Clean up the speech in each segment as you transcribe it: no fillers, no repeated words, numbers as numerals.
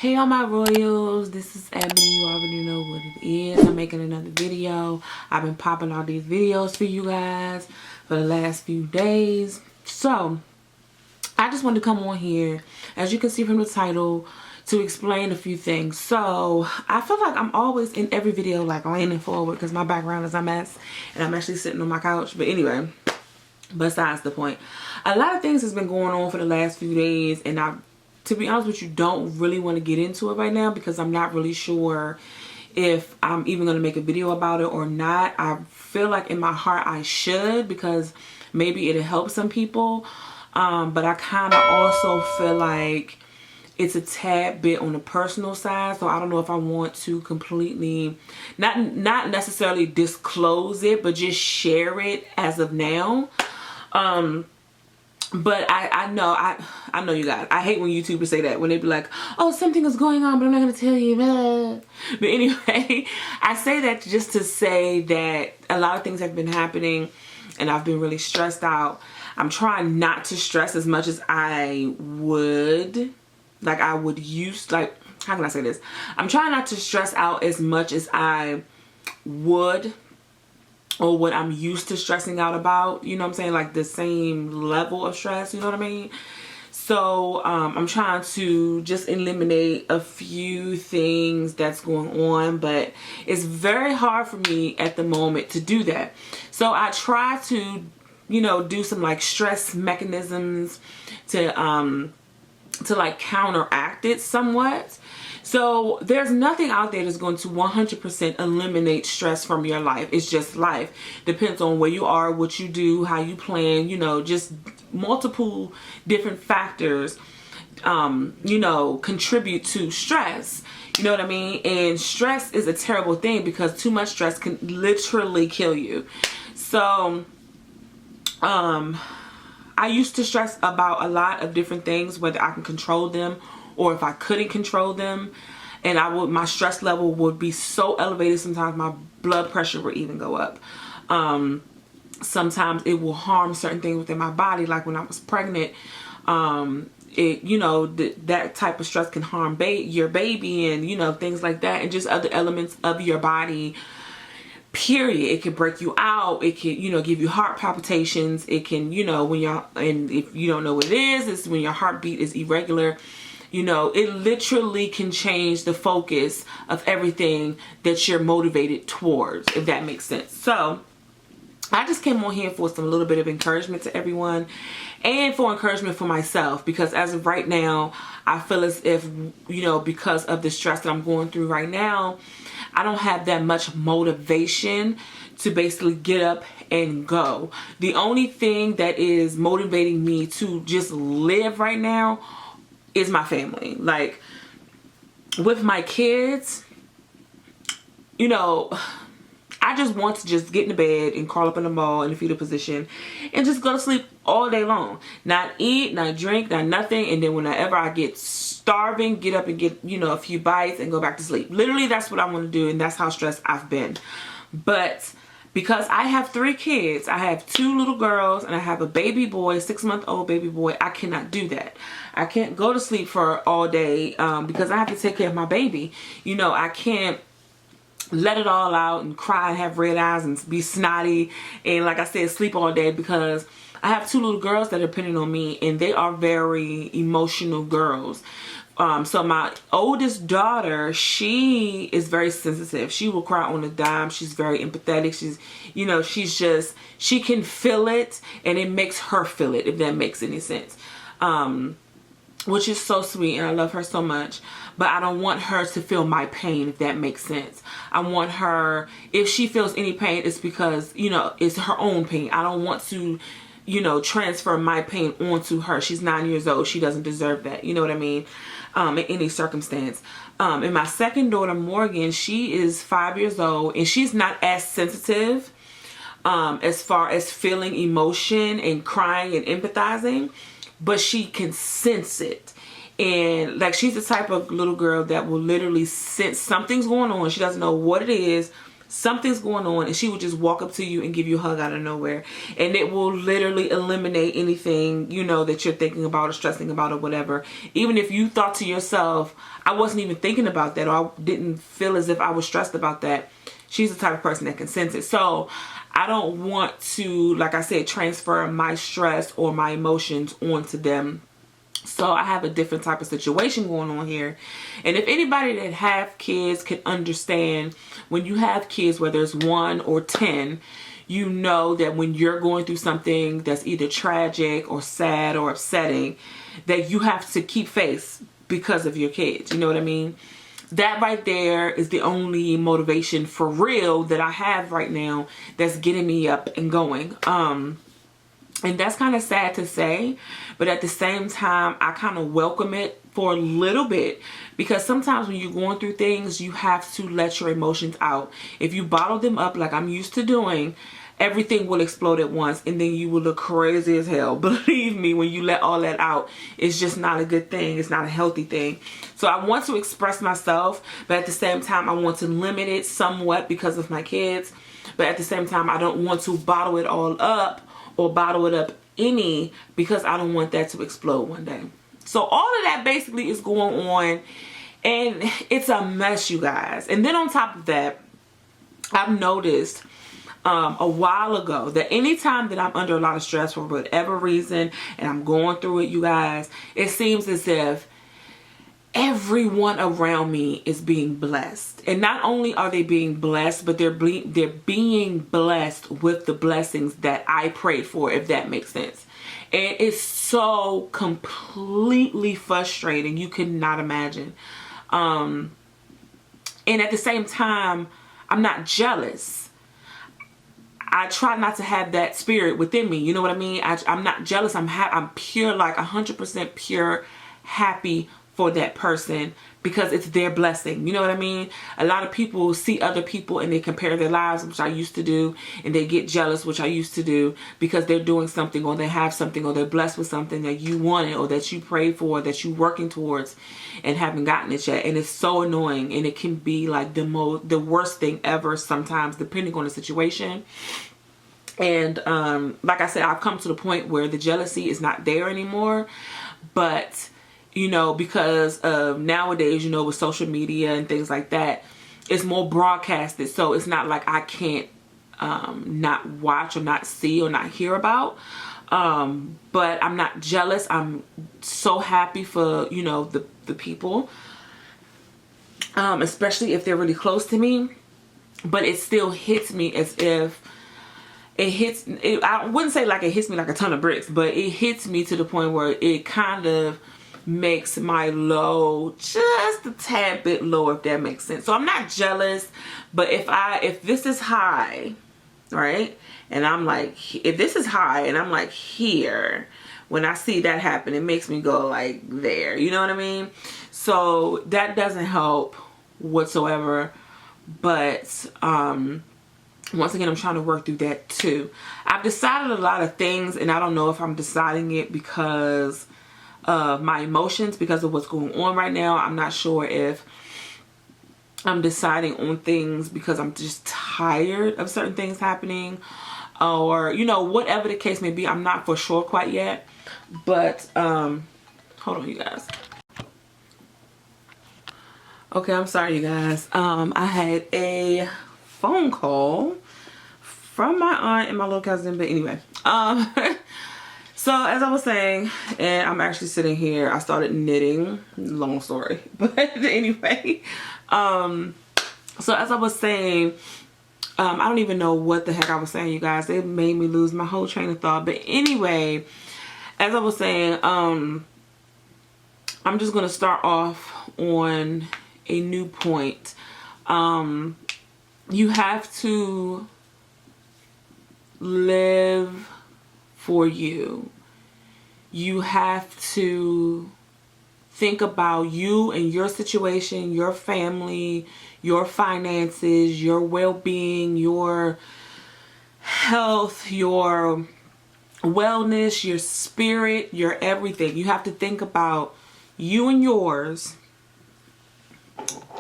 Hey all my royals, this is Ebony. You already know what it is. I'm making another video. I've been popping all these videos for you guys for the last few days. So I just wanted to come on here, as you can see from the title, to explain a few things. So I feel like I'm always in every video like leaning forward because my background is a mess and I'm actually sitting on my couch. But anyway, besides the point, a lot of things has been going on for the last few days, and to be honest with you, don't really want to get into it right now because I'm not really sure if I'm even going to make a video about it or not. I feel like in my heart I should, because maybe it'll help some people, but I kind of also feel like it's a tad bit on the personal side, so I don't know if I want to completely not necessarily disclose it, but just share it as of now. But I know you guys, I hate when YouTubers say that, when they be like, oh, something is going on but I'm not gonna tell you. But anyway, I say that just to say that a lot of things have been happening and I've been really stressed out. I'm trying not to stress as much as I would, like I would use, like, how can I say this? I'm trying not to stress out as much as I would, or what I'm used to stressing out about, you know what I'm saying, like the same level of stress, you know what I mean? So I'm trying to just eliminate a few things that's going on, but it's very hard for me at the moment to do that. So I try to, you know, do some like stress mechanisms to like counteract it somewhat. So there's nothing out there that's going to 100% eliminate stress from your life. It's just life. Depends on where you are, what you do, how you plan, you know, just multiple different factors, you know, contribute to stress. You know what I mean? And stress is a terrible thing because too much stress can literally kill you. So, I used to stress about a lot of different things, whether I can control them or if I couldn't control them, and my stress level would be so elevated. Sometimes my blood pressure would even go up. Sometimes it will harm certain things within my body, like when I was pregnant. You know, that type of stress can harm your baby, and you know, things like that, and just other elements of your body. Period. It can break you out. It can, you know, give you heart palpitations. It can, you know, and if you don't know what it is, it's when your heartbeat is irregular. You know, it literally can change the focus of everything that you're motivated towards, if that makes sense. So I just came on here for some little bit of encouragement to everyone, and for encouragement for myself, because as of right now, I feel as if, you know, because of the stress that I'm going through right now, I don't have that much motivation to basically get up and go. The only thing that is motivating me to just live right now is my family. Like with my kids, you know, I just want to just get in the bed and crawl up in the ball in the fetal position and just go to sleep all day long. Not eat, not drink, not nothing. And then whenever I get starving, get up and get, you know, a few bites and go back to sleep. Literally, that's what I want to do, and that's how stressed I've been. But because I have 3 kids, I have 2 little girls and I have a baby boy, 6-month-old baby boy, I cannot do that. I can't go to sleep for all day because I have to take care of my baby. You know, I can't let it all out and cry and have red eyes and be snotty and, like I said, sleep all day, because I have 2 little girls that are depending on me, and they are very emotional girls. So my oldest daughter, she is very sensitive. She will cry on a dime. She's very empathetic. She's, you know, she can feel it, and it makes her feel it, if that makes any sense. Which is so sweet, and I love her so much. But I don't want her to feel my pain, if that makes sense. I want her, if she feels any pain, it's because, you know, it's her own pain. I don't want to, you know, transfer my pain onto her. She's 9 years old. She doesn't deserve that. You know what I mean? In any circumstance. And my second daughter, Morgan, she is 5 years old, and she's not as sensitive as far as feeling emotion and crying and empathizing, but she can sense it. And like, she's the type of little girl that will literally sense something's going on. She doesn't know what it is. something's going on, and she will just walk up to you and give you a hug out of nowhere, and it will literally eliminate anything, you know, that you're thinking about or stressing about or whatever. Even if you thought to yourself, I wasn't even thinking about that, or I didn't feel as if I was stressed about that, she's the type of person that can sense it. So I don't want to, like I said, transfer my stress or my emotions onto them. So I have a different type of situation going on here. And if anybody that have kids can understand, when you have kids, whether it's 1 or 10, you know that when you're going through something that's either tragic or sad or upsetting, that you have to keep face because of your kids. You know what I mean? That right there is the only motivation for real that I have right now that's getting me up and going. And that's kind of sad to say, but at the same time, I kind of welcome it for a little bit, because sometimes when you're going through things, you have to let your emotions out. If you bottle them up like I'm used to doing, everything will explode at once, and then you will look crazy as hell. Believe me, when you let all that out, it's just not a good thing. It's not a healthy thing. So I want to express myself, but at the same time, I want to limit it somewhat because of my kids. But at the same time, I don't want to bottle it all up or bottle it up any, because I don't want that to explode one day. So all of that basically is going on, and it's a mess, you guys. And then on top of that, I've noticed a while ago that anytime that I'm under a lot of stress for whatever reason and I'm going through it, you guys, it seems as if everyone around me is being blessed. And not only are they being blessed, but they're being blessed with the blessings that I prayed for, if that makes sense. And it's so completely frustrating, you cannot imagine. And at the same time, I'm not jealous. I try not to have that spirit within me, you know what I mean? I'm not jealous. I'm pure, like 100% pure, happy for that person, because it's their blessing. You know what I mean? A lot of people see other people and they compare their lives, which I used to do, and they get jealous, which I used to do, because they're doing something or they have something or they're blessed with something that you wanted or that you prayed for, that you're working towards and haven't gotten it yet. And it's so annoying, and it can be like the worst thing ever sometimes, depending on the situation. And like I said, I've come to the point where the jealousy is not there anymore. But you know, because of nowadays, you know, with social media and things like that, it's more broadcasted. So it's not like I can't not watch or not see or not hear about. But I'm not jealous. I'm so happy for, you know, the people, especially if they're really close to me. But it still hits me as if I wouldn't say like it hits me like a ton of bricks, but it hits me to the point where it kind of makes my low just a tad bit lower, if that makes sense. So I'm not jealous, but if this is high, right, and I'm like, if this is high and I'm like here, when I see that happen, it makes me go like there, you know what I mean? So that doesn't help whatsoever. But once again, I'm trying to work through that too. I've decided a lot of things, and I don't know if I'm deciding it because of my emotions, because of what's going on right now. I'm not sure if I'm deciding on things because I'm just tired of certain things happening, or, you know, whatever the case may be. I'm not for sure quite yet. But hold on, you guys. Okay, I'm sorry, you guys. I had a phone call from my aunt and my little cousin, but anyway, so as I was saying, and I'm actually sitting here, I started knitting, long story, but anyway, so as I was saying, I don't even know what the heck I was saying, you guys. It made me lose my whole train of thought. But anyway, as I was saying, I'm just gonna start off on a new point. You have to live for you. You have to think about you and your situation, your family, your finances, your well-being, your health, your wellness, your spirit, your everything. You have to think about you and yours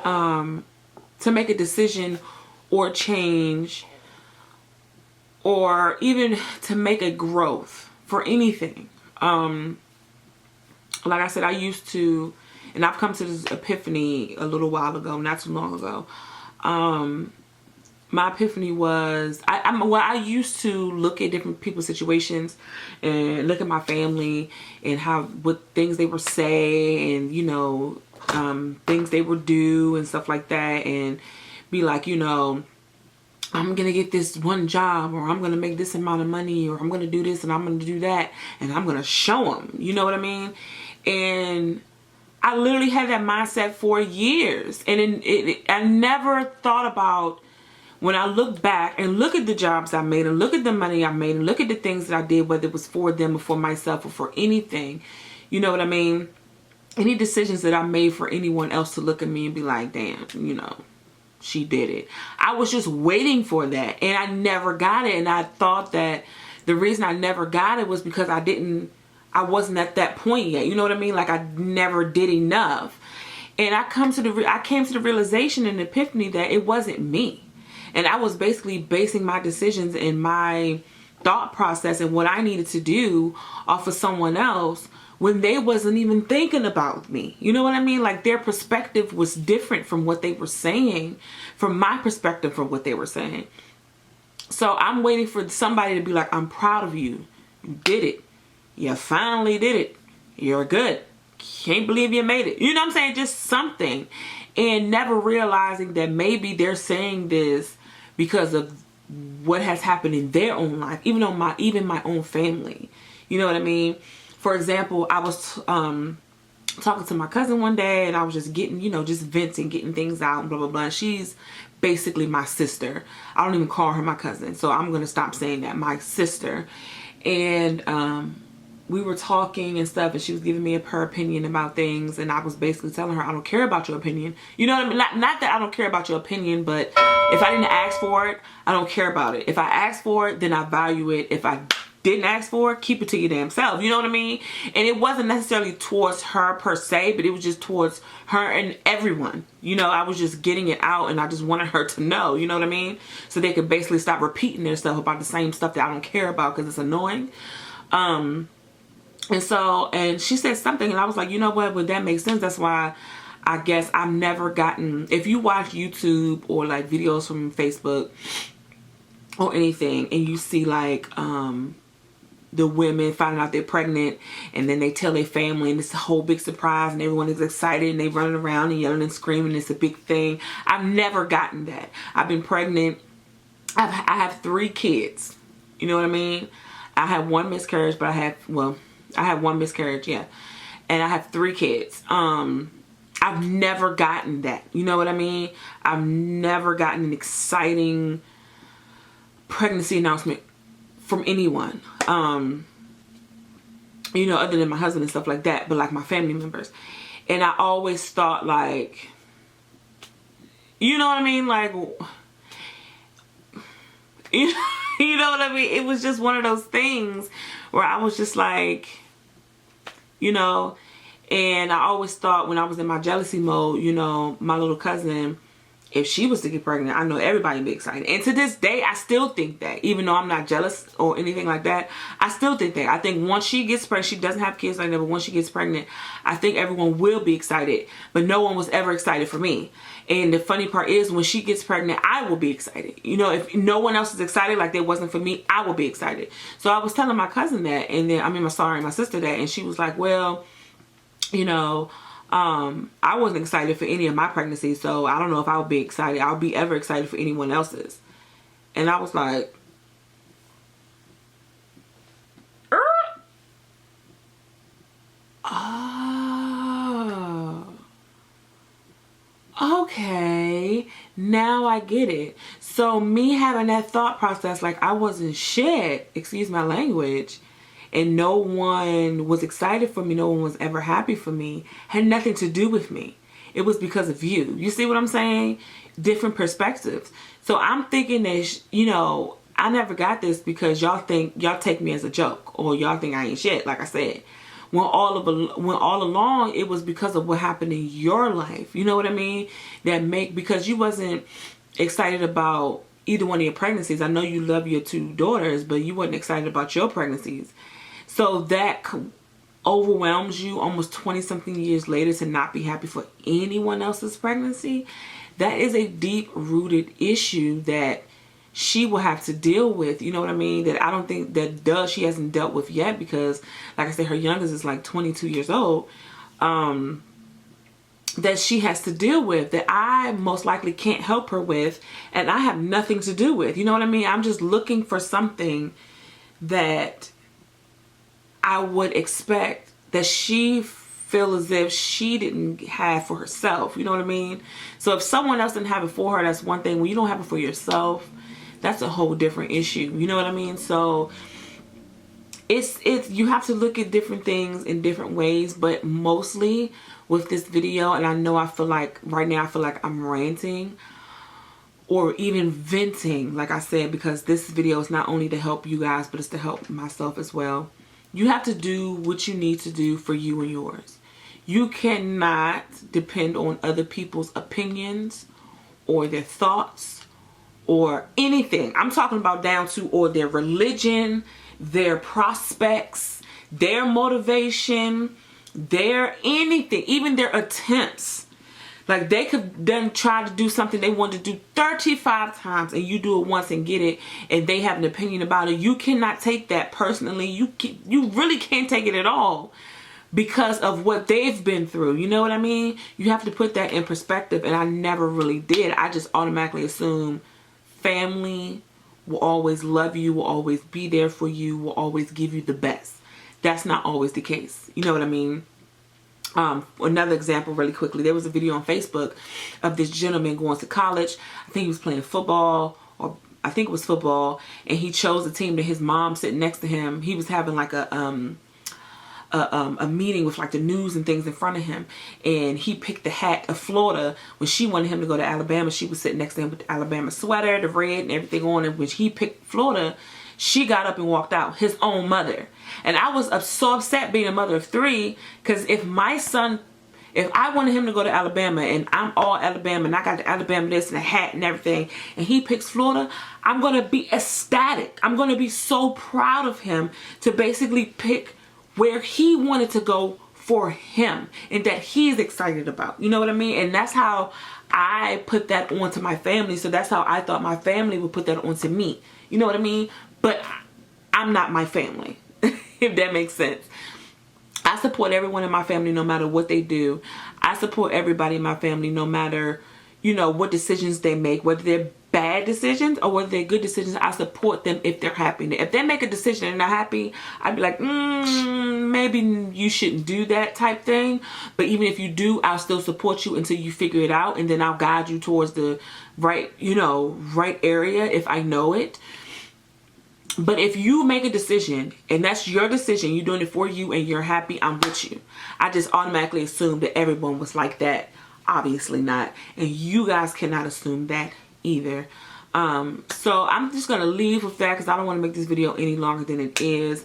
to make a decision or change, or even to make a growth for anything. Like I said, I used to, and I've come to this epiphany a little while ago, not too long ago. My epiphany was, I used to look at different people's situations and look at my family and what things they would say, and, you know, things they would do and stuff like that, and be like, you know, I'm going to get this one job, or I'm going to make this amount of money, or I'm going to do this and I'm going to do that, and I'm going to show them, you know what I mean? And I literally had that mindset for years, and I never thought about, when I look back and look at the jobs I made and look at the money I made and look at the things that I did, whether it was for them or for myself or for anything, you know what I mean? Any decisions that I made for anyone else to look at me and be like, damn, you know, she did it. I was just waiting for that, and I never got it. And I thought that the reason I never got it was because I wasn't at that point yet. You know what I mean? Like, I never did enough. And I came to the realization and epiphany that it wasn't me. And I was basically basing my decisions and my thought process and what I needed to do off of someone else when they wasn't even thinking about me. You know what I mean? Like, their perspective was different from what they were saying, from my perspective from what they were saying. So I'm waiting for somebody to be like, I'm proud of you. You did it. You finally did it. You're good. Can't believe you made it. You know what I'm saying? Just something. And never realizing that maybe they're saying this because of what has happened in their own life, even my own family. You know what I mean? For example, I was talking to my cousin one day, and I was just getting, you know, just venting, getting things out, and blah, blah, blah. And she's basically my sister. I don't even call her my cousin, so I'm going to stop saying that. My sister. And we were talking and stuff, and she was giving me her opinion about things, and I was basically telling her, I don't care about your opinion. You know what I mean? Not that I don't care about your opinion, but if I didn't ask for it, I don't care about it. If I ask for it, then I value it. If I didn't ask for it, keep it to your damn self. You know what I mean? And it wasn't necessarily towards her per se, but it was just towards her and everyone. You know, I was just getting it out, and I just wanted her to know, you know what I mean? So they could basically stop repeating their stuff about the same stuff that I don't care about because it's annoying. And she said something, and I was like, you know what? Well, that makes sense. That's why I guess I've never gotten, if you watch YouTube or like videos from Facebook or anything, and you see like, the women finding out they're pregnant, and then they tell their family, and it's a whole big surprise, and everyone is excited, and they running around and yelling and screaming. It's a big thing. I've never gotten that. I've been pregnant. I have 3 kids. You know what I mean? I had 1 miscarriage, but I had 1 miscarriage, yeah. And I have 3 kids. I've never gotten that. You know what I mean? I've never gotten an exciting pregnancy announcement from anyone. You know, other than my husband and stuff like that, but like my family members. And I always thought like, you know what I mean? Like, you know what I mean? It was just one of those things where I was just like, you know, and I always thought when I was in my jealousy mode, you know, my little cousin, if she was to get pregnant, I know everybody would be excited. And to this day, I still think that. Even though I'm not jealous or anything like that, I still think that. I think once she gets pregnant, she doesn't have kids like that, but once she gets pregnant, I think everyone will be excited. But no one was ever excited for me. And the funny part is, when she gets pregnant, I will be excited. You know, if no one else is excited like they wasn't for me, I will be excited. So I was telling my cousin that, and then, my sister that, and she was like, well, you know, I wasn't excited for any of my pregnancies, so I don't know if I'll be excited. I'll be ever excited for anyone else's. And I was like, oh, okay, now I get it. So me having that thought process, like I wasn't shit, excuse my language, and no one was excited for me, no one was ever happy for me, had nothing to do with me. It was because of you. You see what I'm saying? Different perspectives. So I'm thinking that, you know, I never got this because y'all take me as a joke, or y'all think I ain't shit, like I said. When all along it was because of what happened in your life. You know what I mean? Because you wasn't excited about either one of your pregnancies. I know you love your 2 daughters, but you weren't excited about your pregnancies. So that overwhelms you almost 20 something years later to not be happy for anyone else's pregnancy. That is a deep rooted issue that she will have to deal with, you know what I mean? That I don't think that she hasn't dealt with yet, because like I said, her youngest is like 22 years old. That she has to deal with, that I most likely can't help her with, and I have nothing to do with, you know what I mean? I'm just looking for something that I would expect that she feel as if she didn't have for herself, you know what I mean? So if someone else didn't have it for her, that's one thing. When you don't have it for yourself, that's a whole different issue, you know what I mean? So it's you have to look at different things in different ways, but mostly with this video, and I know I feel like right now I feel like I'm ranting or even venting, like I said, because this video is not only to help you guys, but it's to help myself as well. You have to do what you need to do for you and yours. You cannot depend on other people's opinions or their thoughts or anything. I'm talking about down to or their religion, their prospects, their motivation, their anything, even their attempts. Like they could then try to do something they want to do 35 times and you do it once and get it, and they have an opinion about it. You cannot take that personally. You really can't take it at all because of what they've been through. You know what I mean? You have to put that in perspective, and I never really did. I just automatically assume family will always love you, will always be there for you, will always give you the best. That's not always the case. You know what I mean? Another example really quickly, there was a video on Facebook of this gentleman going to college. I think he was playing football, or I think it was football, and he chose a team that his mom sitting next to him. He was having like a meeting with like the news and things in front of him, and he picked the hat of Florida. When she wanted him to go to Alabama, she was sitting next to him with the Alabama sweater, the red and everything on, and when he picked Florida, she got up and walked out, his own mother. And I was so upset being a mother of 3, because if my son, if I wanted him to go to Alabama and I'm all Alabama and I got the Alabama this and a hat and everything, and he picks Florida, I'm going to be ecstatic. I'm going to be so proud of him to basically pick where he wanted to go for him and that he's excited about. You know what I mean? And that's how I put that onto my family. So that's how I thought my family would put that onto me. You know what I mean? But I'm not my family, if that makes sense. I support everyone in my family no matter what they do. I support everybody in my family no matter, you know, what decisions they make, whether they're bad decisions or whether they're good decisions. I support them if they're happy. If they make a decision and they're not happy, I'd be like, maybe you shouldn't do that type thing. But even if you do, I'll still support you until you figure it out, and then I'll guide you towards the right, you know, right area if I know it. But if you make a decision and that's your decision, you're doing it for you and you're happy, I'm with you. I just automatically assumed that everyone was like that. Obviously not. And you guys cannot assume that either. So I'm just going to leave with that because I don't want to make this video any longer than it is.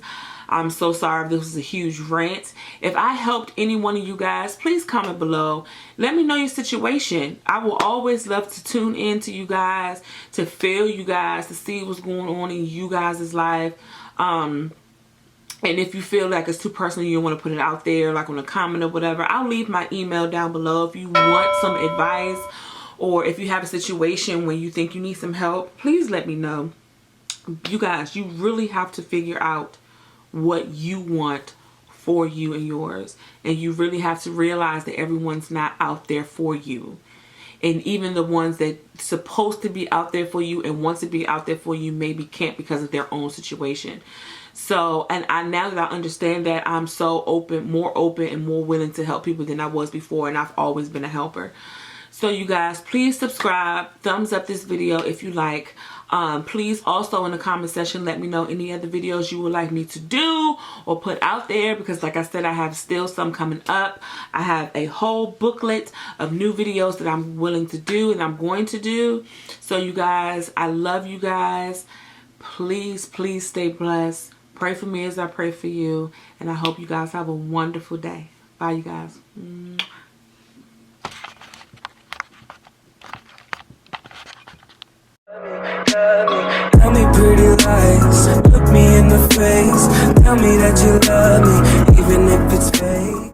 I'm so sorry if this was a huge rant. If I helped any one of you guys, please comment below. Let me know your situation. I will always love to tune in to you guys, to feel you guys, to see what's going on in you guys' life. And if you feel like it's too personal, you don't want to put it out there, like on a comment or whatever, I'll leave my email down below. If you want some advice or if you have a situation where you think you need some help, please let me know. You guys, you really have to figure out what you want for you and yours, and you really have to realize that everyone's not out there for you, and even the ones that supposed to be out there for you and wants to be out there for you maybe can't because of their own situation. So, and now that I understand that, I'm so more open and more willing to help people than I was before, and I've always been a helper. So you guys, please subscribe, thumbs up this video if you like. Please also in the comment section let me know any other videos you would like me to do or put out there, because like I said, I have still some coming up. I have a whole booklet of new videos that I'm willing to do and I'm going to do. So you guys, I love you guys. Please, please stay blessed. Pray for me as I pray for you, and I hope you guys have a wonderful day. Bye, you guys. Tell me pretty lies, look me in the face. Tell me that you love